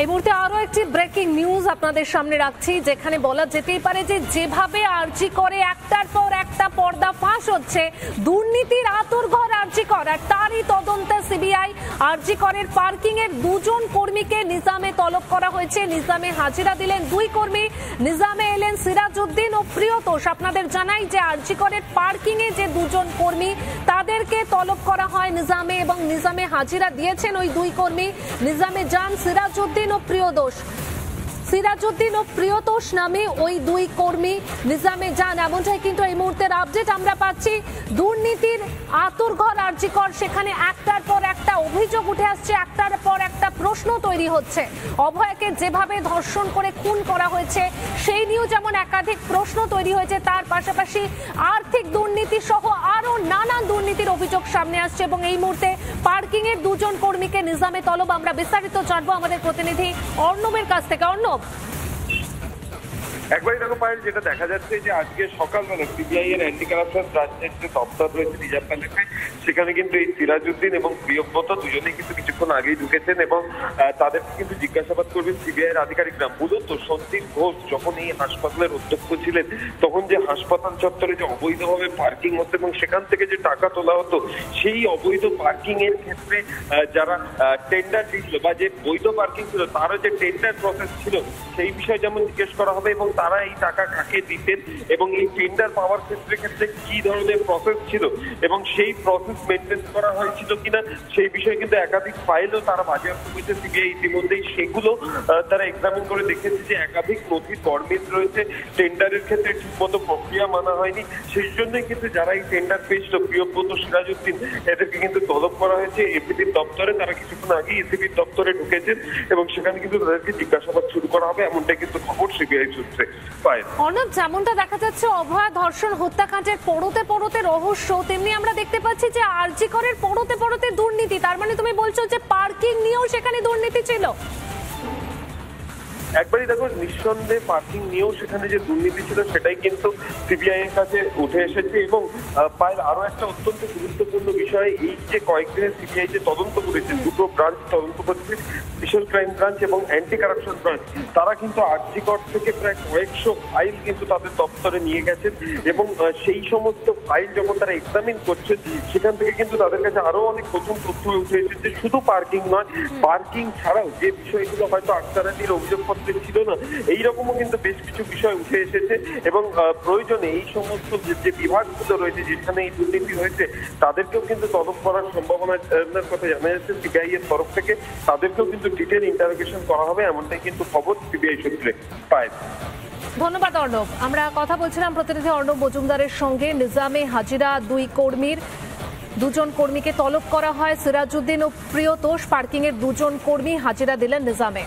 এই মুহূর্তে আরো একটি ব্রেকিং নিউজ আপনাদের সামনে রাখছি, যেখানে বলা যেতেই পারে যে যেভাবে আরজি করে একটার পর একটা পর্দা ফাঁস হচ্ছে, দুর্নীতির আঁতুড়ঘর আরজি কর, আর তারই তদন্তে সিবিআই আরজি করের পার্কিং এর দুজন কর্মীকে নিজামে তলব করা হয়েছে। নিজামে হাজিরা দিলেন দুই কর্মী, নিজামে এলেন সিরাজউদ্দিন ও প্রিয়তোষ। আপনাদের জানাই যে আরজি করের পার্কিং এ যে দুজন কর্মী তাদেরকে তলব করা হয় নিজামে, এবং নিজামে হাজিরা দিয়েছেন ওই দুই কর্মী। নিজামে যান সিরাজউদ্দিন ও প্রিয়তোষ। সিরাজউদ্দিন ও প্রিয়তোষ নামে ওই দুই কর্মী নিজামে যান, এমনটাই কিন্তু এই মুহূর্তের আপডেট আমরা পাচ্ছি। দুর্নীতির আঁতুড়ঘর আরজি কর, সেখানে একটার পর একটা অভিযোগ উঠে আসছে, একটার পর একটা প্রশ্ন তৈরি হচ্ছে। অভয়াকে যেভাবে ধর্ষণ করে খুন করা হয়েছে সেই নিয়েও যেমন একাধিক প্রশ্ন তৈরি হয়েছে, তার পাশাপাশি আর্থিক দুর্নীতি সহ আরো নানান দুর্নীতির অভিযোগ সামনে আসছে। এবং এই মুহূর্তে পার্কিং এর দুজন কর্মীকে নিজামে তলব। আমরা বিস্তারিত জানবো আমাদের প্রতিনিধি অর্ণবের কাছ থেকে। অর্ণব, একবারই দেখো পায়েল, যেটা দেখা যাচ্ছে যে আজকে সকালবেলা সিবিআই এর অ্যান্টি কারাপশন ব্রাঞ্চের যে দপ্তর রয়েছে রিজার্ভ এলাকায়, সেখানে কিন্তু এই সিরাজউদ্দিন এবং প্রিয়ব্রত দুজনেই কিন্তু কিছুক্ষণ আগেই ঢুকেছেন এবং তাদেরকে কিন্তু জিজ্ঞাসাবাদ করবেন সিবিআই এর আধিকারিকরা। মূলত সন্দীপ ঘোষ যখন এই হাসপাতালের অধ্যক্ষ ছিলেন, তখন যে হাসপাতাল চত্বরে যে অবৈধভাবে পার্কিং হতো এবং সেখান থেকে যে টাকা তোলা হতো, সেই অবৈধ পার্কিং এর ক্ষেত্রে যারা টেন্ডার দিয়েছিল বা যে বৈধ পার্কিং ছিল তারও যে টেন্ডার প্রসেস ছিল সেই বিষয়ে যেমন জিজ্ঞেস করা হবে, এবং তারা এই টাকা কাকে দিতেন এবং এই টেন্ডার পাওয়ার ক্ষেত্রে কি ধরনের প্রসেস ছিল এবং সেই প্রসেস মেনটেন করা হয়েছিল কিনা সেই বিষয়ে কিন্তু একাধিক ফাইলও তারা বাজেয়াপ্ত করেছে সিবিআই ইতিমধ্যেই। সেগুলো তারা এক্সামিন করে দেখেছে যে একাধিক নথির গরমিল রয়েছে, টেন্ডারের ক্ষেত্রে ঠিকমতো প্রক্রিয়া মানা হয়নি। সেই জন্যই কিন্তু যারা এই টেন্ডার পেয়েছিল প্রিয়ব্রত, সিরাজউদ্দিন, এদেরকে কিন্তু তলব করা হয়েছে এসিবির দপ্তরে। তারা কিছুক্ষণ আগে এসিবির দপ্তরে ঢুকেছেন এবং সেখানে কিন্তু তাদেরকে জিজ্ঞাসাবাদ শুরু করা হবে, এমনটাই কিন্তু খবর সিবিআই সূত্রে। অর্ণব, যেমনটা দেখা যাচ্ছে অভয়া ধর্ষণ হত্যাকাণ্ডের পড়তে পড়তে রহস্য, তেমনি আমরা দেখতে পাচ্ছি যে আরজি করের পড়তে পড়তে দুর্নীতি। তার মানে তুমি বলছো যে পার্কিং নিয়েও সেখানে দুর্নীতি ছিল? একবারই দেখো, নিঃসন্দেহে পার্কিং নিয়েও সেখানে যে দুর্নীতি ছিল সেটাই কিন্তু সিবিআই এর কাছে উঠে এসেছে। এবং পায়েল, আরো একটা অত্যন্ত গুরুত্বপূর্ণ বিষয়, এই যে কয়েকদিনের সিবিআই যে তদন্ত করেছে, দুটো ব্রাঞ্চ তদন্ত করেছে, স্পেশাল ক্রাইম ব্রাঞ্চ এবং অ্যান্টি কারাপশন ব্রাঞ্চ, তারা কিন্তু আরজি কর থেকে প্রায় কয়েকশো ফাইল কিন্তু তাদের দপ্তরে নিয়ে গেছেন। এবং সেই সমস্ত ফাইল যখন তারা এক্সামিন করছেন, সেখান থেকে কিন্তু তাদের কাছে আরো অনেক নতুন তথ্য উঠে এসেছে। শুধু পার্কিং নয়, পার্কিং ছাড়াও যে বিষয়গুলো হয়তো আক্তারানির অভিযোগপত্র ছিল না, এইরকমও কিন্তু বেশ কিছু বিষয় উঠে এসেছে। এবং প্রয়োজনে এই সমস্ত যে বিভাগগুলো রয়েছে যেখানে এই দুর্নীতি হয়েছে, তাদেরকেও কিন্তু তদন্ত করার সম্ভাবনার কথা জানা যাচ্ছে সিবিআই এর তরফ থেকে। তাদেরকেও কিন্তু ডিটেল ইন্টারোগেশন করা হবে, এমনটাই কিন্তু খবর সিবিআই সূত্রে পায়। ধন্যবাদ অর্ণব। আমরা কথা বলছিলাম প্রতিনিধি অর্ণব মজুমদারের সঙ্গে। নিজামে হাজিরা দুজন কর্মীকে তলব করা হয়, সিরাজউদ্দিন ও প্রিয়তোষ। পার্কিং এর দুজন কর্মী হাজিরা দিলেন নিজামে।